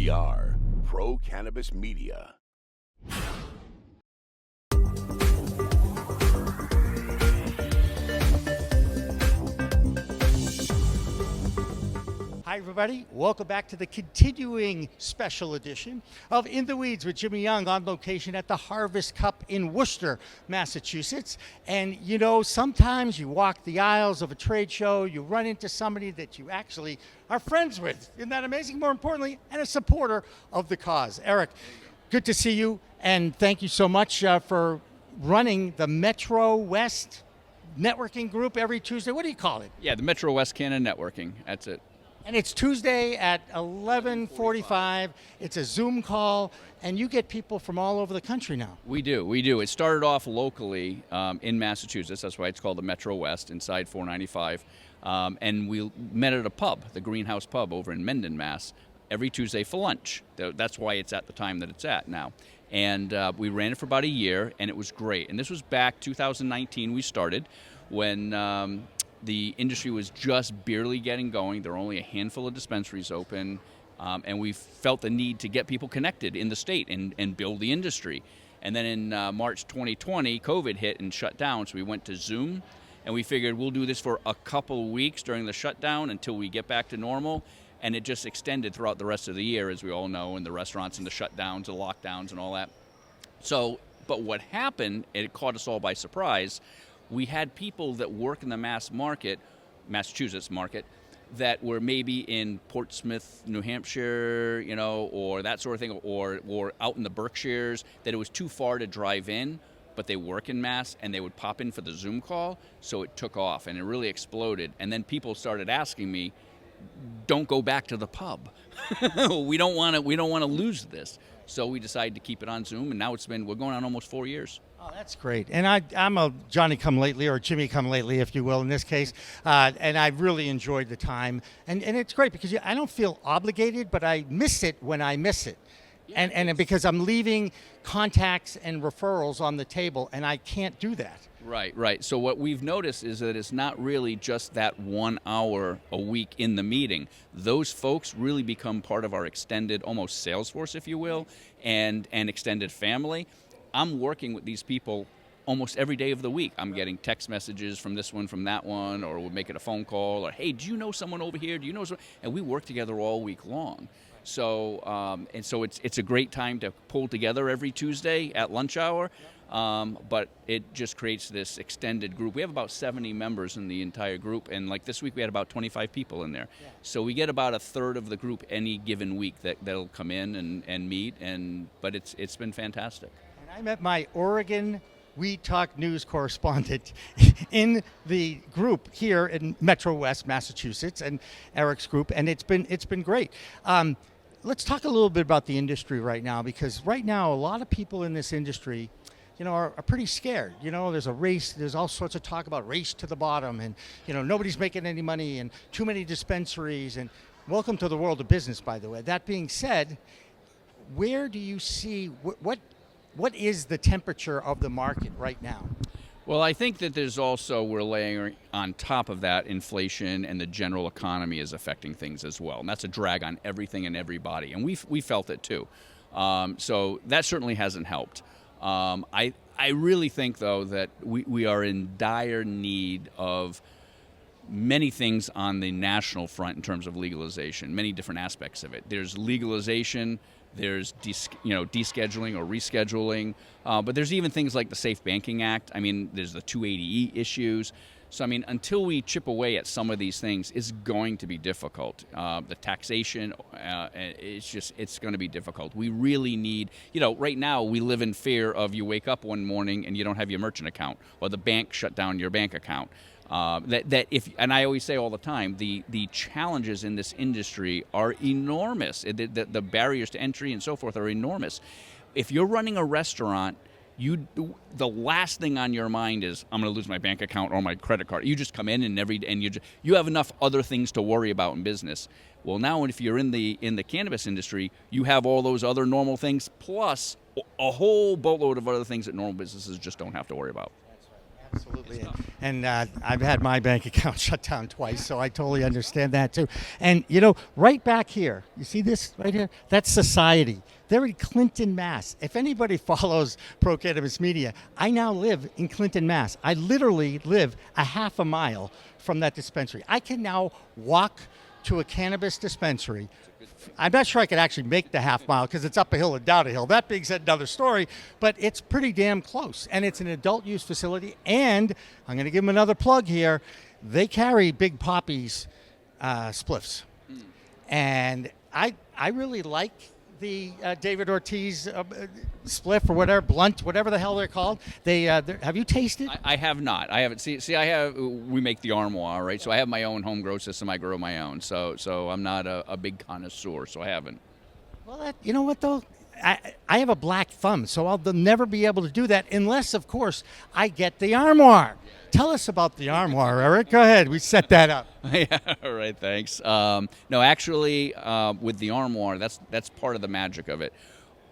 We are Pro Cannabis Media. Hi, everybody. Welcome back to the continuing special edition of In the Weeds with Jimmy Young, on location at the Harvest Cup in Worcester, Massachusetts. And, you know, sometimes you walk the aisles of a trade show, you run into somebody that you actually are friends with. Isn't that amazing? More importantly, and a supporter of the cause. Eric, good to see you, and thank you so much for running the Metrowest networking group every Tuesday. What do you call it? Yeah, the Metrowest Canon Networking. That's it. And it's Tuesday at 11:45. It's a Zoom call, and you get people from all over the country now. We do. It started off locally in Massachusetts. That's why it's called the Metrowest, inside 495. And we met at a pub, the Greenhouse Pub over in Mendon, Mass, every Tuesday for lunch. That's why it's at the time that it's at now. And we ran it for about a year, and it was great. And this was back 2019 we started, when the industry was just barely getting going. There were only a handful of dispensaries open, and we felt the need to get people connected in the state and build the industry. And then in March 2020, COVID hit and shut down, so we went to Zoom, and we figured we'll do this for a couple of weeks during the shutdown until we get back to normal. And it just extended throughout the rest of the year, as we all know, and the restaurants and the shutdowns, the lockdowns and all that. So, but what happened, and it caught us all by surprise, we had people that work in the Massachusetts market, that were maybe in Portsmouth, New Hampshire, you know, or that sort of thing, or out in the Berkshires, that it was too far to drive in, but they work in Mass, and they would pop in for the Zoom call, so it took off, and it really exploded. And then people started asking me, don't go back to the pub. we don't want to lose this. So we decided to keep it on Zoom, and now we're going on almost 4 years. Oh, that's great. And I'm a Johnny-come-lately, or Jimmy-come-lately, if you will, in this case. And I really enjoyed the time. And it's great because I don't feel obligated, but I miss it when I miss it. Yeah, and because I'm leaving contacts and referrals on the table, and I can't do that. Right. So what we've noticed is that it's not really just that 1 hour a week in the meeting. Those folks really become part of our extended, almost sales force, if you will, and extended family. I'm working with these people almost every day of the week. I'm getting text messages from this one, from that one, or we're making a phone call, or, hey, do you know someone over here? Do you know someone? And we work together all week long. So it's a great time to pull together every Tuesday at lunch hour. But it just creates this extended group. We have about 70 members in the entire group, and like this week we had about 25 people in there. Yeah. So we get about a third of the group any given week that'll come in and meet, but it's been fantastic. And I met my Oregon Weed Talk News correspondent in the group here in Metrowest, Massachusetts, and Eric's group, and it's been great. Let's talk a little bit about the industry right now, because right now a lot of people in this industry, you know, are pretty scared. You know, there's a race, there's all sorts of talk about race to the bottom, and, you know, nobody's making any money, and too many dispensaries, and welcome to the world of business, by the way. That being said, where do you see, what is the temperature of the market right now? Well, I think that we're layering on top of that, inflation and the general economy is affecting things as well. And that's a drag on everything and everybody. And we felt it too. So that certainly hasn't helped. I really think, though, that we are in dire need of many things on the national front in terms of legalization, many different aspects of it. There's legalization, there's descheduling or rescheduling, but there's even things like the Safe Banking Act. I mean, there's the 280E issues. So, I mean, until we chip away at some of these things, it's going to be difficult. The taxation, it's going to be difficult. We really need, right now we live in fear of you wake up one morning and you don't have your merchant account, or the bank shut down your bank account. And I always say all the time, the challenges in this industry are enormous. The barriers to entry and so forth are enormous. If you're running a restaurant, the last thing on your mind is, I'm going to lose my bank account or my credit card. You just come in and you have enough other things to worry about in business. Well, now if you're in the cannabis industry, you have all those other normal things plus a whole boatload of other things that normal businesses just don't have to worry about. Absolutely. And I've had my bank account shut down twice, so I totally understand that too. And, right back here, you see this right here? That's Society. They're in Clinton, Mass. If anybody follows Pro Cannabis Media, I now live in Clinton, Mass. I literally live a half a mile from that dispensary. I can now walk to a cannabis dispensary. I'm not sure I could actually make the half mile because it's up a hill and down a hill. That being said, another story, but it's pretty damn close. And it's an adult use facility. And I'm going to give them another plug here. They carry Big Poppy's spliffs. And I really like the David Ortiz spliff or whatever, blunt, whatever the hell they're called. Have you tasted? I have not. I haven't. See, we make the armoire, right? So I have my own home grow system. I grow my own. So I'm not a big connoisseur, so I haven't. Well, you know what, though? I have a black thumb, so I'll never be able to do that unless, of course, I get the armoire. Tell us about the armoire, Eric. Go ahead. We set that up. Yeah, all right, thanks. No, actually, with the armoire, that's part of the magic of it.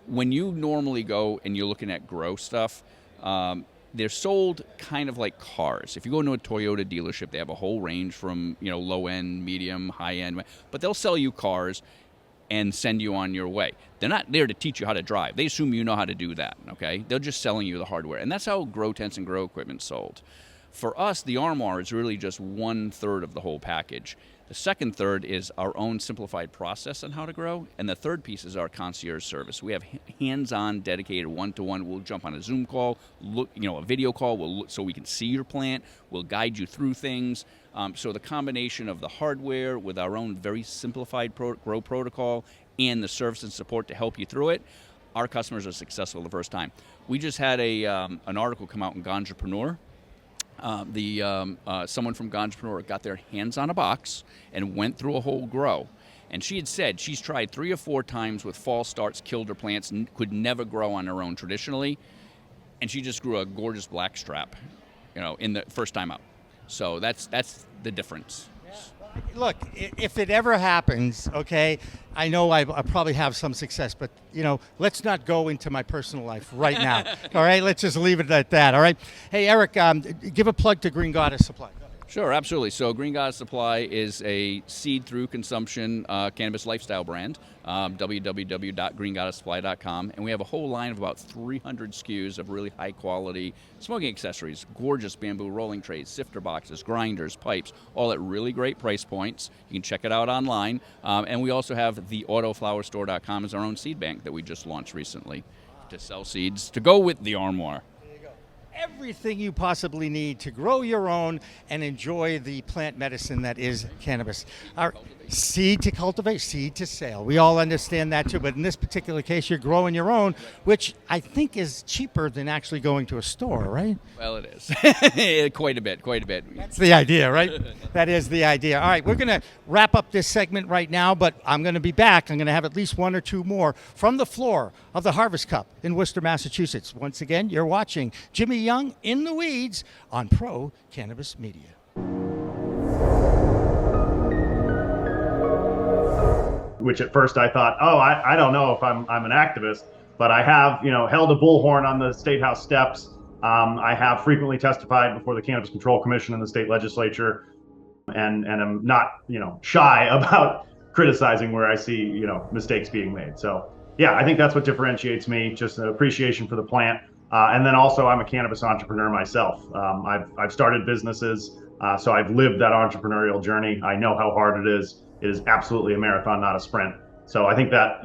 When you normally go and you're looking at grow stuff, they're sold kind of like cars. If you go into a Toyota dealership, they have a whole range from low end, medium, high end, but they'll sell you cars and send you on your way. They're not there to teach you how to drive. They assume you know how to do that, okay? They're just selling you the hardware. And that's how grow tents and grow equipment sold. For us, the armoire is really just 1/3 of the whole package. The second third is our own simplified process on how to grow, and the third piece is our concierge service. We have hands-on, dedicated one-to-one. We'll jump on a Zoom call, a video call, so we can see your plant. We'll guide you through things. So the combination of the hardware with our own very simplified grow protocol and the service and support to help you through it, our customers are successful the first time. We just had an article come out in Ganjapreneur. Someone from Ganjapreneur got their hands on a box and went through a whole grow. And she had said she's tried 3 or 4 times with false starts, killed her plants, could never grow on her own traditionally. And she just grew a gorgeous blackstrap, in the first time out. So that's the difference. Look, if it ever happens, okay, I know I probably have some success, but, let's not go into my personal life right now. All right, let's just leave it at that, all right? Hey, Eric, give a plug to Green Goddess Supply. Sure, absolutely. So Green Goddess Supply is a seed-through consumption cannabis lifestyle brand, www.greengoddesssupply.com, and we have a whole line of about 300 SKUs of really high-quality smoking accessories, gorgeous bamboo rolling trays, sifter boxes, grinders, pipes, all at really great price points. You can check it out online, and we also have the autoflowerstore.com as our own seed bank that we just launched recently to sell seeds to go with the armoire. Everything you possibly need to grow your own and enjoy the plant medicine that is cannabis. Seed to cultivate, seed to sale. We all understand that too, but in this particular case, you're growing your own, which I think is cheaper than actually going to a store, right? Well, it is. Quite a bit. That's the idea, right? That is the idea. All right, we're going to wrap up this segment right now, but I'm going to be back. I'm going to have at least 1 or 2 more from the floor of the Harvest Cup in Worcester, Massachusetts. Once again, you're watching Jimmy Young in the Weeds on Pro Cannabis Media. Which at first I thought, I don't know if I'm an activist, but I have, held a bullhorn on the State House steps. I have frequently testified before the Cannabis Control Commission in the state legislature, and I'm not, shy about criticizing where I see, mistakes being made. So yeah, I think that's what differentiates me, just an appreciation for the plant. And then also I'm a cannabis entrepreneur myself. I've started businesses, so I've lived that entrepreneurial journey. I know how hard it is. It is absolutely a marathon, not a sprint. So I think that,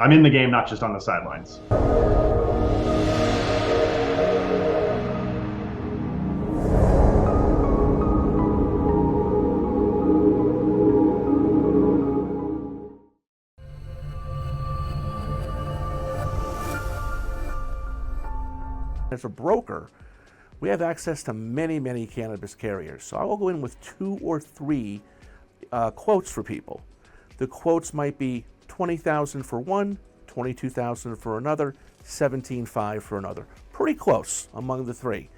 I'm in the game, not just on the sidelines. As a broker, we have access to many cannabis carriers. So I will go in with 2 or 3 quotes for people. The quotes might be $20,000 for one, $22,000 for another, $17,500 for another. Pretty close among the 3.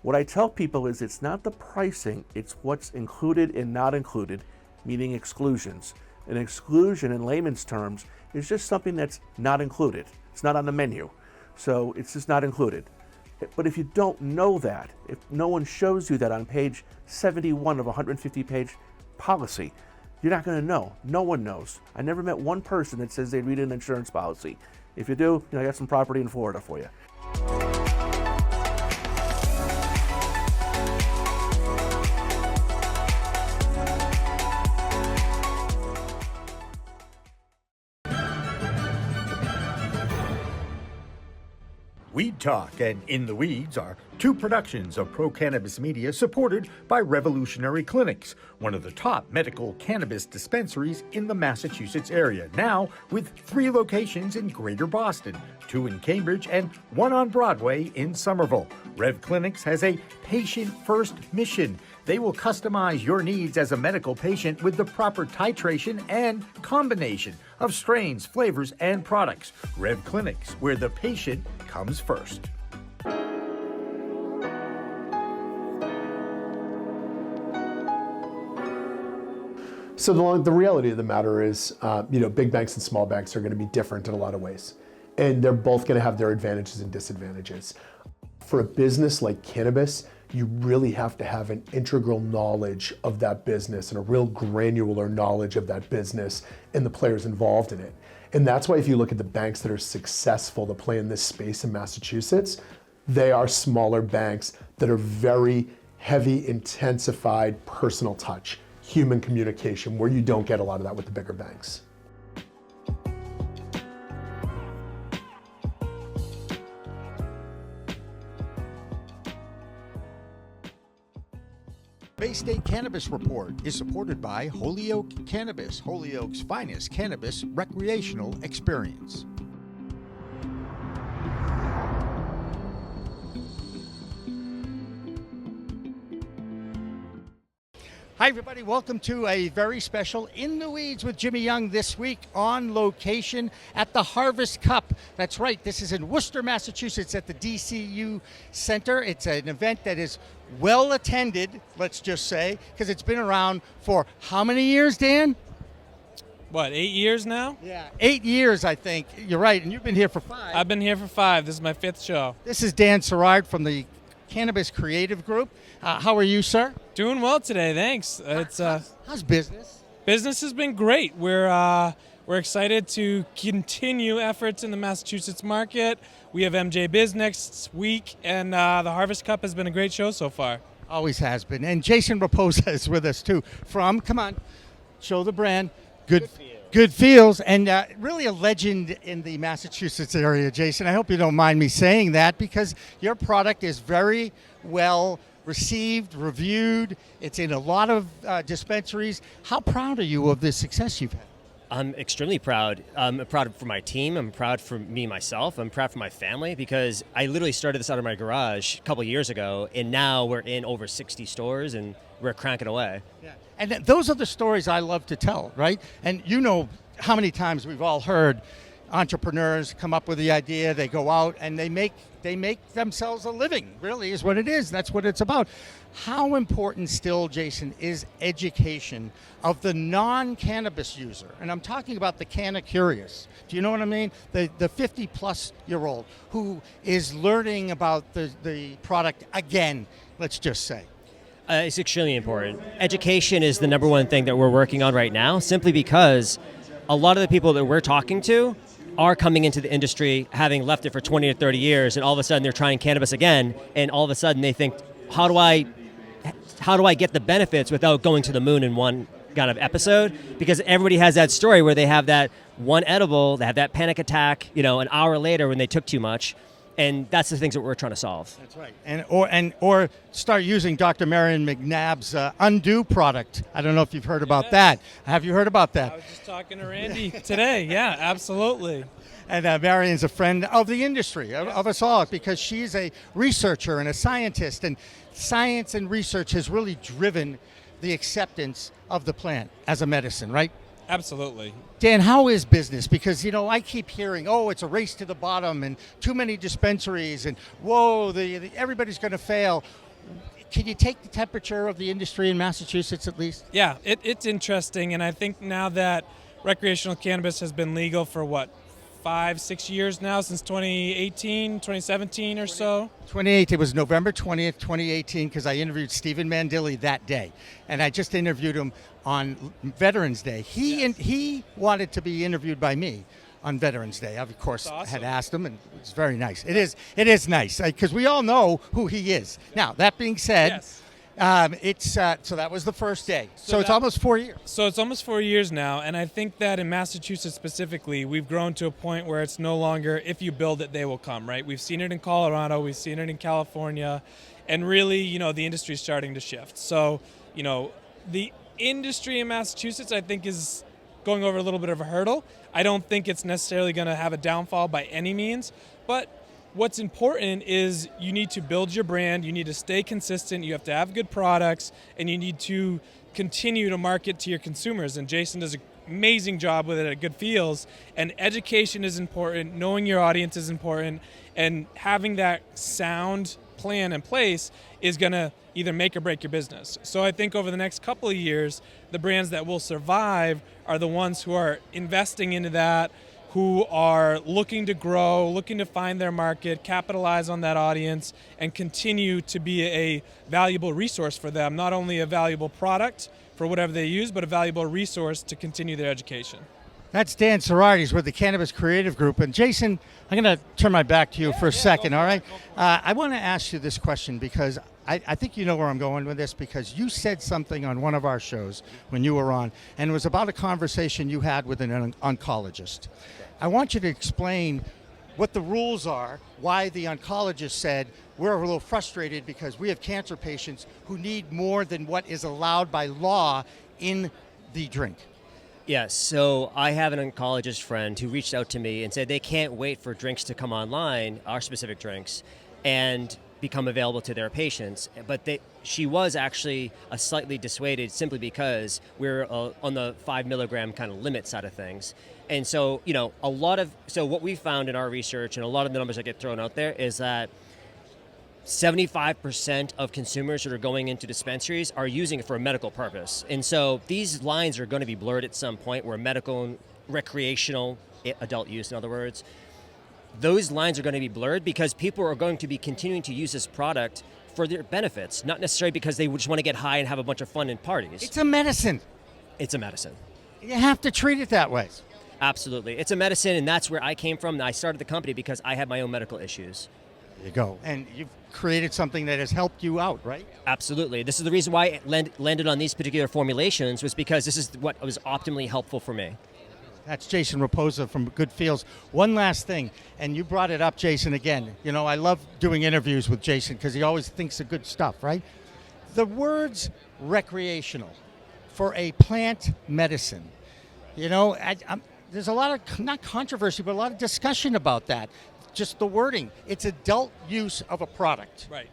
What I tell people is it's not the pricing, it's what's included and not included, meaning exclusions. An exclusion in layman's terms is just something that's not included. It's not on the menu, so it's just not included. But if you don't know that, if no one shows you that on page 71 of a 150-page policy, you're not going to know. No one knows. I never met one person that says they read an insurance policy. If you do, I got some property in Florida for you. Weed Talk and In the Weeds are two productions of Pro Cannabis Media supported by Revolutionary Clinics, one of the top medical cannabis dispensaries in the Massachusetts area, now with 3 locations in Greater Boston, 2 in Cambridge and 1 on Broadway in Somerville. Rev Clinics has a patient-first mission. They will customize your needs as a medical patient with the proper titration and combination of strains, flavors, and products. Rev Clinics, where the patient comes first. So the reality of the matter is, big banks and small banks are going to be different in a lot of ways. And they're both going to have their advantages and disadvantages. For a business like cannabis, you really have to have an integral knowledge of that business and a real granular knowledge of that business and the players involved in it. And that's why if you look at the banks that are successful to play in this space in Massachusetts, they are smaller banks that are very heavy, intensified personal touch, human communication, where you don't get a lot of that with the bigger banks. Bay State Cannabis Report is supported by Holyoke Cannabis, Holyoke's finest cannabis recreational experience. Hi everybody, welcome to a very special In the Weeds with Jimmy Young this week on location at the Harvest Cup. That's right, this is in Worcester, Massachusetts at the DCU Center. It's an event that is well attended, let's just say, because it's been around for how many years, Dan? What, 8 years now? Yeah, 8 years, I think. You're right, and you've been here for 5. I've been here for 5. This is my 5th show. This is Dan Serard from the Cannabis Creative Group. How are you, sir? Doing well today, thanks. How's business? Business has been great. We're excited to continue efforts in the Massachusetts market. We have MJ Biz next week, and the Harvest Cup has been a great show so far. Always has been. And Jayson Reposa is with us, too, from, come on, show the brand, Good Feels, and really a legend in the Massachusetts area, Jayson. I hope you don't mind me saying that, because your product is very well received, reviewed. It's in a lot of dispensaries. How proud are you of the success you've had? I'm extremely proud. I'm proud for my team. I'm proud for me, myself. I'm proud for my family, because I literally started this out of my garage a couple years ago, and now we're in over 60 stores, and we're cranking away. Yeah. And those are the stories I love to tell, right? And you know how many times we've all heard entrepreneurs come up with the idea, they go out and they make themselves a living, really is what it is. That's what it's about. How important still, Jayson, is education of the non-cannabis user? And I'm talking about the canna-curious. Do you know what I mean? The 50-plus-year-old who is learning about the product again, let's just say. It's extremely important. Education is the number one thing that we're working on right now, simply because a lot of the people that we're talking to are coming into the industry having left it for 20 or 30 years, and all of a sudden they're trying cannabis again, and all of a sudden they think, how do I get the benefits without going to the moon in one kind of episode? Because everybody has that story where they have that one edible, they have that panic attack, an hour later when they took too much. And that's the things that we're trying to solve. That's right. Or start using Dr. Marion McNabb's Undo product. I don't know if you've heard about that. Have you heard about that? I was just talking to Randy today. Yeah, absolutely. And Marion's a friend of the industry, of us all, because she's a researcher and a scientist. And science and research has really driven the acceptance of the plant as a medicine, right? Absolutely. Dan, how is business? Because, I keep hearing, it's a race to the bottom and too many dispensaries and, whoa, everybody's going to fail. Can you take the temperature of the industry in Massachusetts at least? Yeah, it's interesting. And I think now that recreational cannabis has been legal for, 5-6 years now, since 2018, 2017 or so. 28th, it was November 20th, 2018, because I interviewed Stephen Mandilli that day. And I just interviewed him on Veterans Day. He wanted to be interviewed by me on Veterans Day. I, of course, had asked him, and it's very nice. It is nice, because we all know who he is. Now, that being said, so that was the first day. So it's almost 4 years. So it's almost 4 years now, and I think that in Massachusetts specifically, we've grown to a point where it's no longer if you build it, they will come, right? We've seen it in Colorado, we've seen it in California, and really, the industry is starting to shift. So, the industry in Massachusetts, I think, is going over a little bit of a hurdle. I don't think it's necessarily going to have a downfall by any means, but what's important is you need to build your brand, you need to stay consistent, you have to have good products, and you need to continue to market to your consumers. And Jayson does an amazing job with it at Good Feels. And education is important, knowing your audience is important, and having that sound plan in place is going to either make or break your business. So I think over the next couple of years, the brands that will survive are the ones who are investing into that, who are looking to grow, looking to find their market, capitalize on that audience, and continue to be a valuable resource for them. Not only a valuable product for whatever they use, but a valuable resource to continue their education. That's Dan Serard. He's with the Cannabis Creative Group. And Jayson, I'm going to turn my back to you for a second, all right? I want to ask you this question because I think you know where I'm going with this, because you said something on one of our shows when you were on, and it was about a conversation you had with an oncologist. I want you to explain what the rules are, why the oncologist said we're a little frustrated because we have cancer patients who need more than what is allowed by law in the drink. Yes, so I have an oncologist friend who reached out to me and said they can't wait for drinks to come online, our specific drinks, and become available to their patients. But she was actually slightly dissuaded simply because we're on the 5 milligram kind of limit side of things. And so, so what we found in our research and a lot of the numbers that get thrown out there is that 75% of consumers that are going into dispensaries are using it for a medical purpose. And so these lines are going to be blurred at some point where medical and recreational, adult use in other words, those lines are going to be blurred because people are going to be continuing to use this product for their benefits, not necessarily because they just want to get high and have a bunch of fun in parties. It's a medicine. It's a medicine. You have to treat it that way. Absolutely. It's a medicine, and that's where I came from. I started the company because I had my own medical issues. There you go. And you've created something that has helped you out, right? Absolutely. This is the reason why it landed on these particular formulations, was because this is what was optimally helpful for me. That's Jayson Reposa from Good Feels. One last thing, and you brought it up, Jayson, again. I love doing interviews with Jayson because he always thinks of good stuff, right? The words recreational for a plant medicine, there's a lot of, not controversy, but a lot of discussion about that. Just the wording. It's adult use of a product. Right.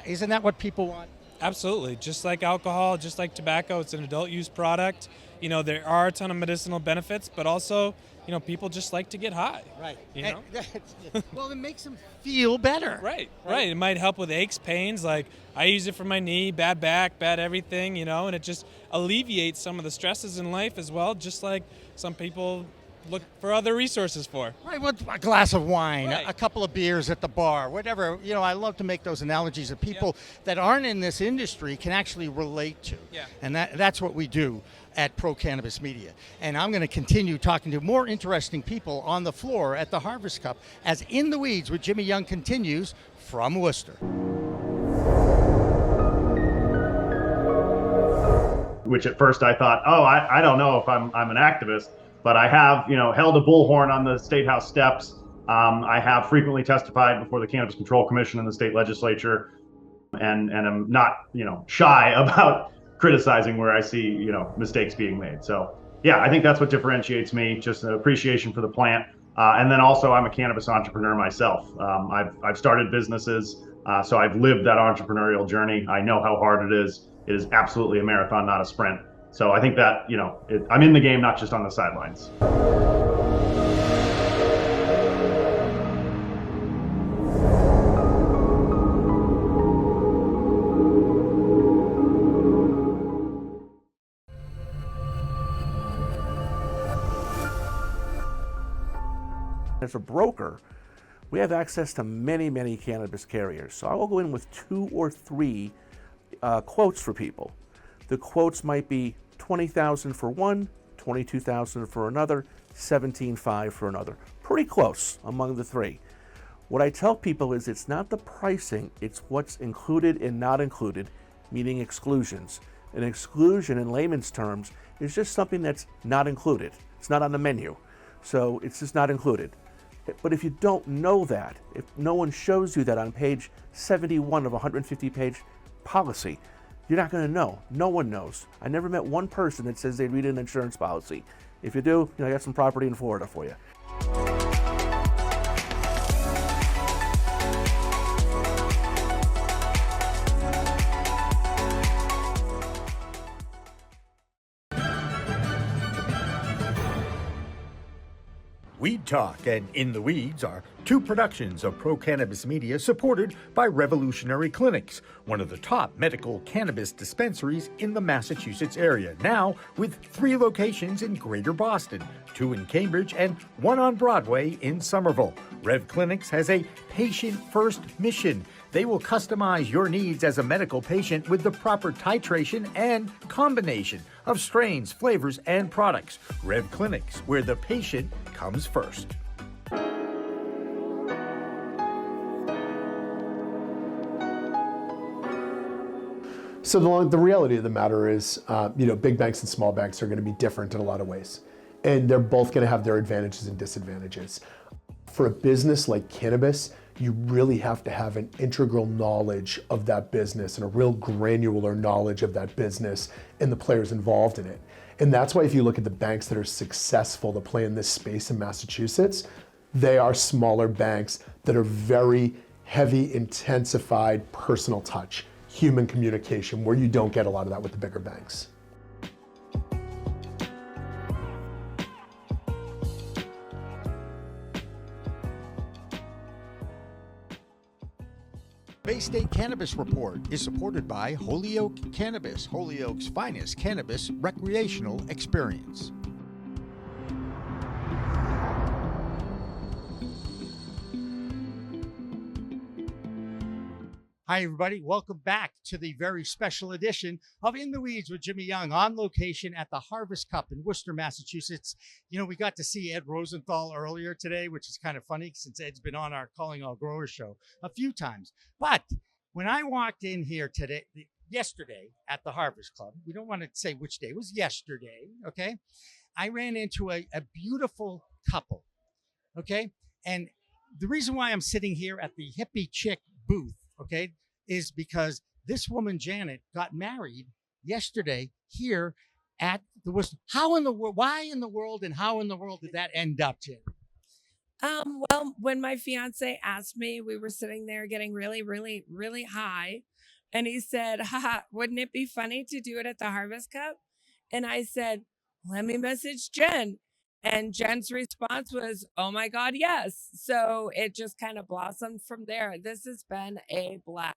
Isn't that what people want? Absolutely. Just like alcohol, just like tobacco, it's an adult use product. There are a ton of medicinal benefits, but also, people just like to get high. Right. Well, it makes them feel better. Right. It might help with aches, pains. Like, I use it for my knee, bad back, bad everything, and it just alleviates some of the stresses in life as well, just like some people look for other resources for. Right, well, a glass of wine, right. A couple of beers at the bar, whatever. I love to make those analogies that people that aren't in this industry can actually relate to. Yeah. And that's what we do at Pro Cannabis Media. And I'm going to continue talking to more interesting people on the floor at the Harvest Cup as In the Weeds with Jimmy Young continues from Worcester. Which at first I thought, I don't know if I'm an activist, but I have, held a bullhorn on the State House steps. I have frequently testified before the Cannabis Control Commission and the state legislature, and I'm not, shy about criticizing where I see, mistakes being made. So yeah, I think that's what differentiates me, just an appreciation for the plant. And then also I'm a cannabis entrepreneur myself. I've started businesses, so I've lived that entrepreneurial journey. I know how hard it is. It is absolutely a marathon, not a sprint. So I think that, I'm in the game, not just on the sidelines. As a broker, we have access to many, many cannabis carriers. So I will go in with 2 or 3 quotes for people. The quotes might be $20,000 for one, $22,000 for another, $17,500 for another. Pretty close among the 3. What I tell people is it's not the pricing, it's what's included and not included, meaning exclusions. An exclusion in layman's terms is just something that's not included. It's not on the menu. So it's just not included. But if you don't know that, if no one shows you that on page 71 of a 150-page policy, you're not going to know. No one knows. I never met one person that says they read an insurance policy. If you do, I got some property in Florida for you. Weed Talk and In the Weeds are 2 productions of Pro Cannabis Media supported by Revolutionary Clinics, one of the top medical cannabis dispensaries in the Massachusetts area, now with 3 locations in Greater Boston, 2 in Cambridge and 1 on Broadway in Somerville. Rev Clinics has a patient-first mission. They will customize your needs as a medical patient with the proper titration and combination of strains, flavors, and products. Rev Clinics, where the patient comes first. So the reality of the matter is, big banks and small banks are going to be different in a lot of ways. And they're both going to have their advantages and disadvantages. For a business like cannabis, you really have to have an integral knowledge of that business and a real granular knowledge of that business and the players involved in it. And that's why if you look at the banks that are successful to play in this space in Massachusetts, they are smaller banks that are very heavy, intensified personal touch, human communication, where you don't get a lot of that with the bigger banks. Bay State Cannabis Report is supported by Holyoke Cannabis, Holyoke's finest cannabis recreational experience. Hi, everybody. Welcome back to the very special edition of In the Weeds with Jimmy Young, on location at the Harvest Cup in Worcester, Massachusetts. You know, we got to see Ed Rosenthal earlier today, which is kind of funny since Ed's been on our Calling All Growers show a few times. But when I walked in here yesterday at the Harvest Club, we don't want to say which day, it was yesterday, okay? I ran into a beautiful couple, okay? And the reason why I'm sitting here at the Hippie Chick booth, okay, is because this woman, Janet, got married yesterday here at the Worcester. How in the world, why in the world, and how in the world did that end up, Jen? Well, when my fiance asked me, we were sitting there getting really, really, really high. And he said, haha, wouldn't it be funny to do it at the Harvest Cup? And I said, let me message Jen. And Jen's response was, oh my God, yes. So it just kind of blossomed from there. This has been a blast.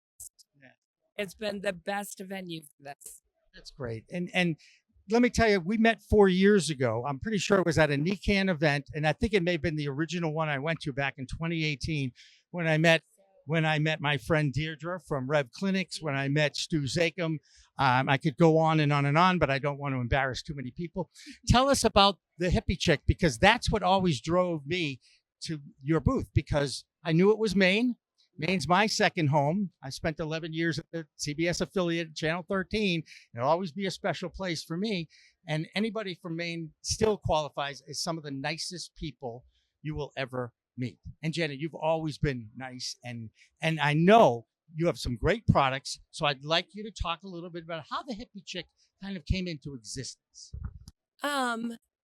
Yeah. It's been the best venue for this. That's great. And let me tell you, we met 4 years ago. I'm pretty sure it was at a NECAN event. And I think it may have been the original one I went to back in 2018 when I met my friend Deirdre from Rev Clinics, when I met Stu Zakem. I could go on and on and on, but I don't want to embarrass too many people. Tell us about the Hippie Chick, because that's what always drove me to your booth, because I knew it was Maine. Maine's my second home. I spent 11 years at the CBS affiliate, Channel 13. It'll always be a special place for me. And anybody from Maine still qualifies as some of the nicest people you will ever meet. And Janet, you've always been nice, and I know you have some great products. So I'd like you to talk a little bit about how the Hippie Chick kind of came into existence.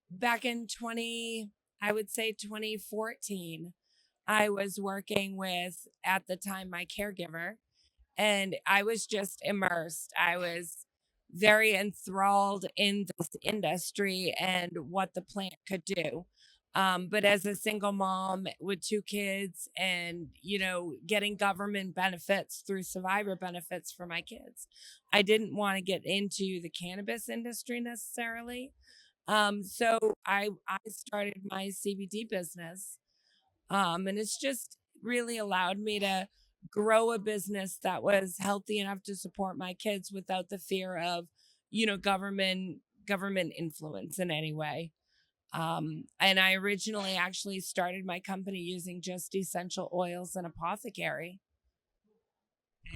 Back in 2014, I was working with, at the time, my caregiver, and I was just immersed. I was very enthralled in this industry and what the plant could do. But as a single mom with 2 kids and, getting government benefits through survivor benefits for my kids, I didn't want to get into the cannabis industry necessarily. So I started my CBD business And it's just really allowed me to grow a business that was healthy enough to support my kids without the fear of, government influence in any way. And I originally actually started my company using just essential oils and apothecary.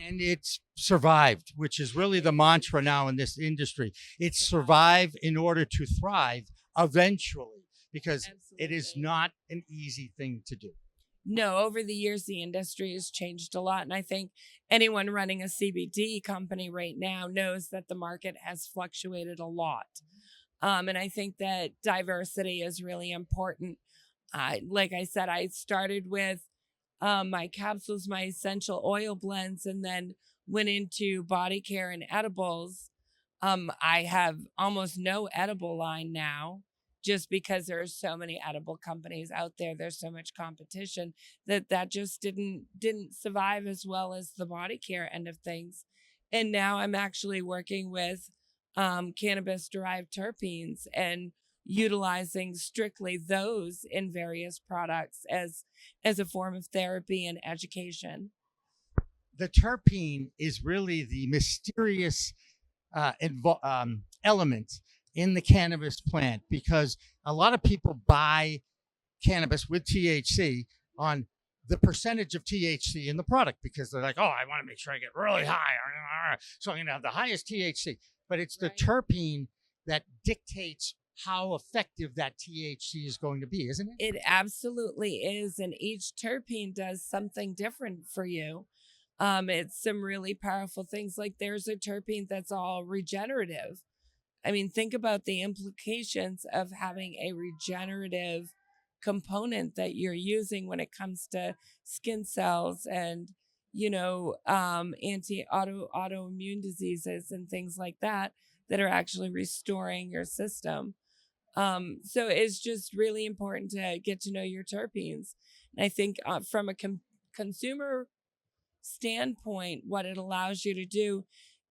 And it's survived, which is really the mantra now in this industry. It's survive in order to thrive eventually, because it is Absolutely. not an easy thing to do. No, over the years, the industry has changed a lot. And I think anyone running a CBD company right now knows that the market has fluctuated a lot. And I think that diversity is really important. Like I said, I started with my capsules, my essential oil blends, and then went into body care and edibles. I have almost no edible line now, just because there are so many edible companies out there. There's so much competition that just didn't survive as well as the body care end of things. And now I'm actually working with cannabis derived terpenes and utilizing strictly those in various products as a form of therapy and education. The terpene is really the mysterious element in the cannabis plant, because a lot of people buy cannabis with THC on the percentage of THC in the product, because they're like, oh, I want to make sure I get really high, so I'm going to have the highest THC. But it's the terpene that dictates how effective that THC is going to be, isn't it? It absolutely is. And each terpene does something different for you. It's some really powerful things. Like there's a terpene that's all regenerative. I mean, think about the implications of having a regenerative component that you're using when it comes to skin cells and, autoimmune diseases and things like that are actually restoring your system. So it's just really important to get to know your terpenes. And I think from a consumer standpoint, what it allows you to do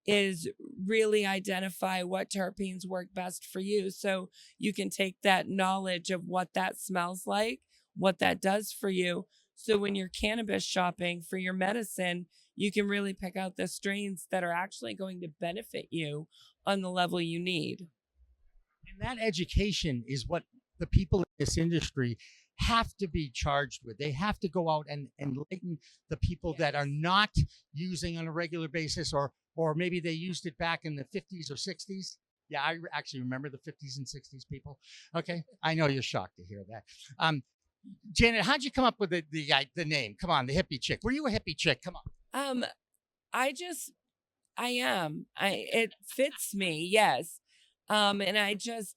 is really identify what terpenes work best for you. So you can take that knowledge of what that smells like, what that does for you. So when you're cannabis shopping for your medicine, you can really pick out the strains that are actually going to benefit you on the level you need. And that education is what the people in this industry have to be charged with. They have to go out and enlighten the people that are not using on a regular basis, or maybe they used it back in the 50s or 60s. Yeah, I actually remember the 50s and 60s people. Okay, I know you're shocked to hear that. Janet, how'd you come up with the name? Come on, the Hippie Chick. Were you a hippie chick? Come on. I am. It fits me, yes. And I just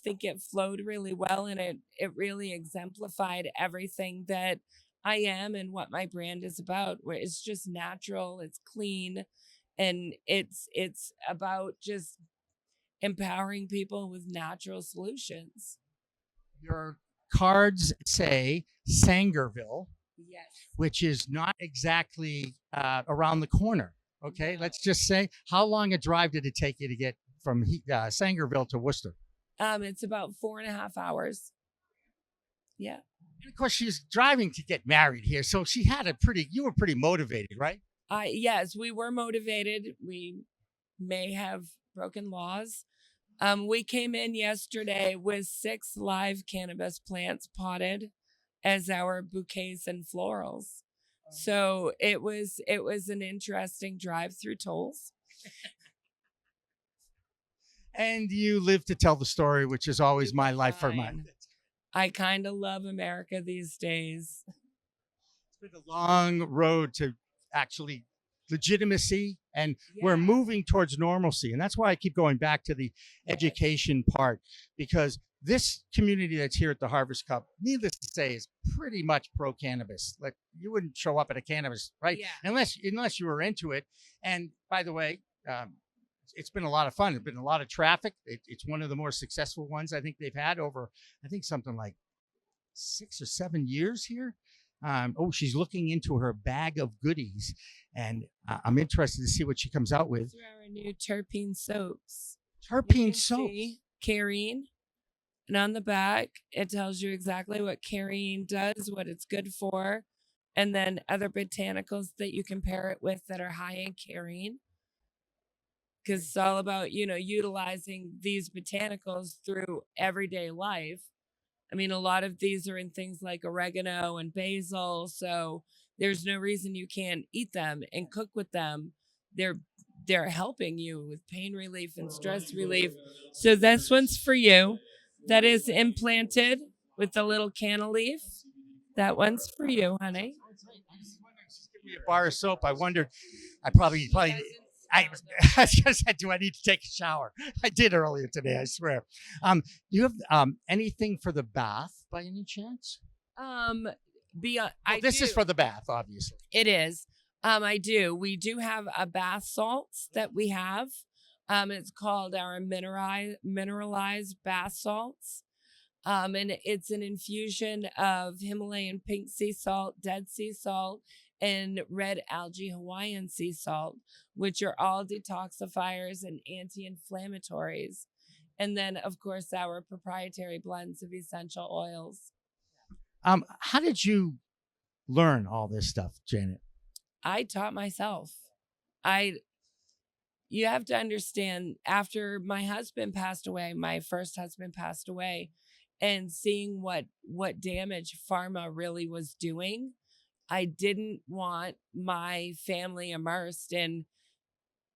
think it flowed really well, and it really exemplified everything that I am and what my brand is about, where it's just natural, it's clean, and it's about just empowering people with natural solutions. Your cards say Sangerville, Yes. which is not exactly around the corner. Okay, let's just say, how long a drive did it take you to get from Sangerville to Worcester? It's about 4.5 hours. Yeah. And of course, she's driving to get married here, so she had you were pretty motivated, right? Yes, we were motivated. We may have broken laws. We came in yesterday with 6 live cannabis plants potted as our bouquets and florals. So it was an interesting drive through tolls. And you live to tell the story, which is always my life for mine. I kind of love America these days. It's been a long road to actually legitimacy, and we're moving towards normalcy. And that's why I keep going back to the education part, because this community that's here at the Harvest Cup, needless to say, is pretty much pro cannabis. Like, you wouldn't show up at a cannabis, right? Yeah. Unless you were into it. And by the way, it's been a lot of fun. There's been a lot of traffic. It's one of the more successful ones I think they've had over, I think, something like 6 or 7 years here. She's looking into her bag of goodies, and I'm interested to see what she comes out with. These are our new terpene soaps. Terpene soaps. Carine. And on the back, it tells you exactly what carrying does, what it's good for, and then other botanicals that you can pair it with that are high in carrying. Because it's all about, utilizing these botanicals through everyday life. I mean, a lot of these are in things like oregano and basil, so there's no reason you can't eat them and cook with them. They're helping you with pain relief and stress relief. So this one's for you. That is implanted with the little canna leaf. That one's for you, honey. Give me a bar of soap. I wondered. I probably. I just said, do I need to take a shower? I did earlier today, I swear. Do you have anything for the bath by any chance? This is for the bath, obviously. It is. I do. We do have a bath salts that we have. It's called our mineralized bath salts. And it's an infusion of Himalayan pink sea salt, dead sea salt, and red algae Hawaiian sea salt, which are all detoxifiers and anti-inflammatories. And then, of course, our proprietary blends of essential oils. How did you learn all this stuff, Janet? I taught myself. You have to understand, after my husband passed away, my first husband passed away, and seeing what damage pharma really was doing, I didn't want my family immersed in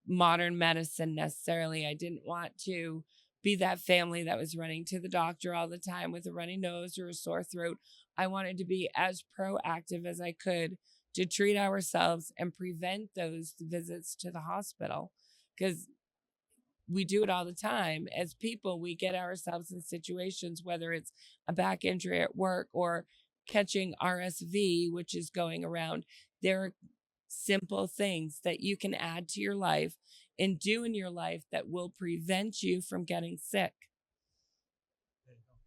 modern medicine necessarily. I didn't want to be that family that was running to the doctor all the time with a runny nose or a sore throat. I wanted to be as proactive as I could to treat ourselves and prevent those visits to the hospital, because we do it all the time. As people, we get ourselves in situations, whether it's a back injury at work or catching RSV, which is going around. There are simple things that you can add to your life and do in your life that will prevent you from getting sick.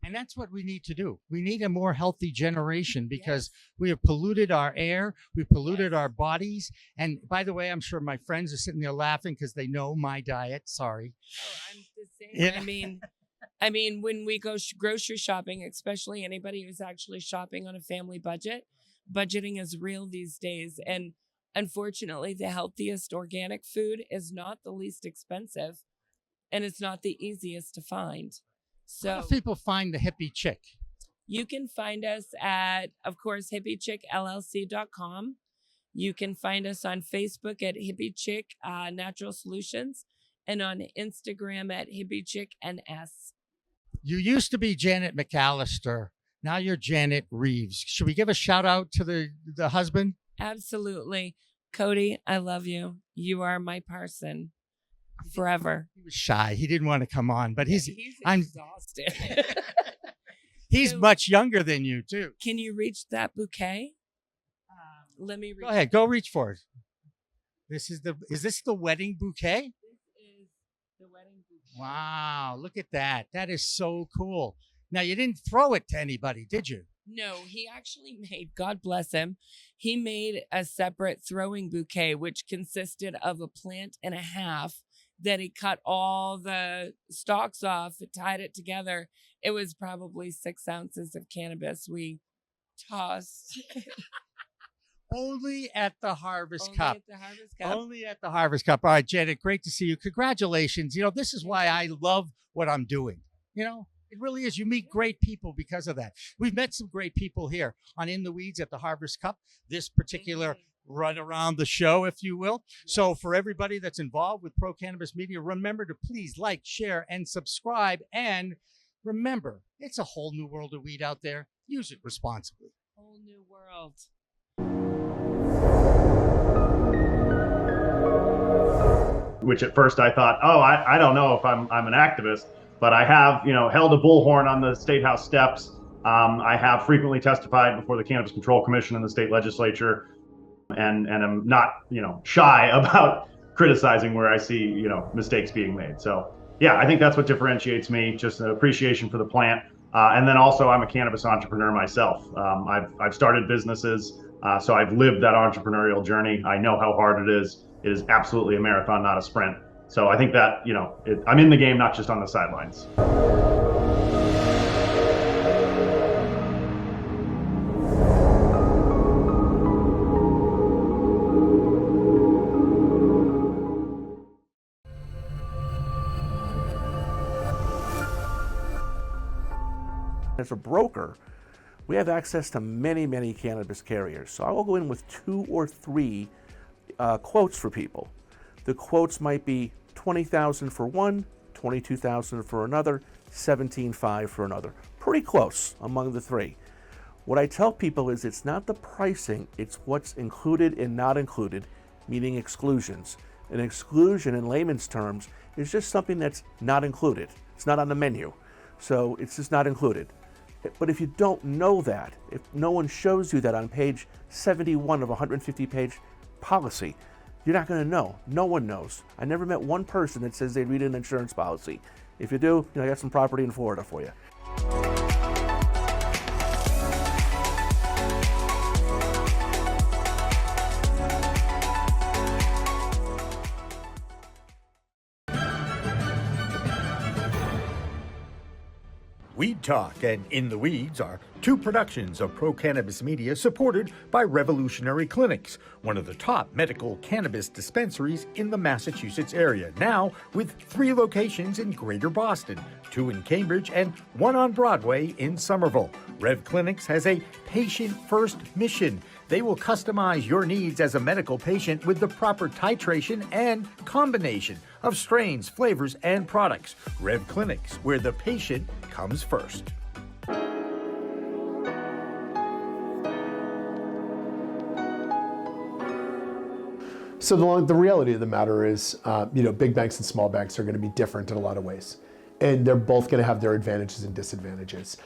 And that's what we need to do. We need a more healthy generation, because we have polluted our air, we've polluted our bodies. And by the way, I'm sure my friends are sitting there laughing because they know my diet. Sorry. Oh, I'm the same. Yeah. I mean, when we go grocery shopping, especially anybody who's actually shopping on a family budget, budgeting is real these days. And unfortunately, the healthiest organic food is not the least expensive, and it's not the easiest to find. So how do people find the Hippie Chick? You can find us at, of course, hippiechickllc.com. You can find us on Facebook at Hippie Chick Natural Solutions, and on Instagram at Hippie Chick NS. You used to be Janet McAllister. Now you're Janet Reeves. Should we give a shout out to the husband? Absolutely. Cody, I love you. You are my person forever. He was shy. He didn't want to come on, but he's exhausted. He's much younger than you too. Can you reach that bouquet? Let me reach. Go ahead. Go reach for it. Is this the wedding bouquet? This is the wedding bouquet. Wow, look at that. That is so cool. Now, you didn't throw it to anybody, did you? No, he actually made, God bless him, he made a separate throwing bouquet, which consisted of a plant and a half that he cut all the stalks off, tied it together. It was probably 6 ounces of cannabis we tossed. Only at the Harvest Cup. Only at the Harvest Cup. Only at the Harvest Cup. All right, Janet, great to see you. Congratulations. This is why I love what I'm doing. It really is. You meet great people because of that. We've met some great people here on In the Weeds at the Harvest Cup, this particular run around the show, if you will. Yes. So for everybody that's involved with Pro Cannabis Media, remember to please like, share, and subscribe. And remember, it's a whole new world of weed out there. Use it responsibly. Whole new world. Which at first I thought, oh, I don't know if I'm an activist, but I have, held a bullhorn on the State House steps. I have frequently testified before the Cannabis Control Commission and the state legislature, and I'm not, shy about criticizing where I see, mistakes being made. So yeah, I think that's what differentiates me, just an appreciation for the plant. And then also I'm a cannabis entrepreneur myself. I've started businesses, so I've lived that entrepreneurial journey. I know how hard it is. It is absolutely a marathon, not a sprint. So I think that, I'm in the game, not just on the sidelines. as a broker, we have access to many, many cannabis carriers. So I will go in with 2 or 3 quotes for people. The quotes might be $20,000 for one, $22,000 for another, $17,500 for another. Pretty close among the 3. What I tell people is it's not the pricing, it's what's included and not included, meaning exclusions. An exclusion in layman's terms is just something that's not included. It's not on the menu. So it's just not included. But if you don't know that, if no one shows you that on page 71 of a 150-page policy, you're not going to know. No one knows. I never met one person that says they read an insurance policy. If you do, I got some property in Florida for you. Weed Talk and In the Weeds are 2 productions of Pro Cannabis Media supported by Revolutionary Clinics, one of the top medical cannabis dispensaries in the Massachusetts area, now with 3 locations in Greater Boston, 2 in Cambridge and 1 on Broadway in Somerville. Rev Clinics has a patient-first mission. They will customize your needs as a medical patient with the proper titration and combination of strains, flavors, and products. Rev Clinics, where the patient comes first. So the reality of the matter is, big banks and small banks are going to be different in a lot of ways. And they're both going to have their advantages and disadvantages.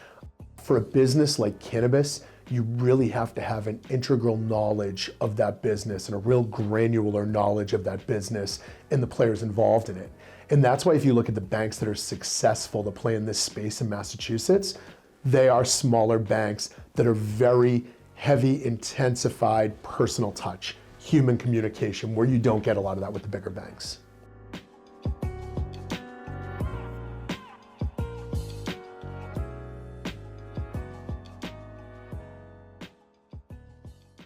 For a business like cannabis, you really have to have an integral knowledge of that business and a real granular knowledge of that business and the players involved in it. And that's why if you look at the banks that are successful to play in this space in Massachusetts, they are smaller banks that are very heavy, intensified personal touch, human communication, where you don't get a lot of that with the bigger banks.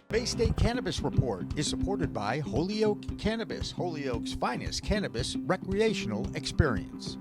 Bay State Cannabis Report is supported by Holyoke Cannabis, Holyoke's finest cannabis recreational experience.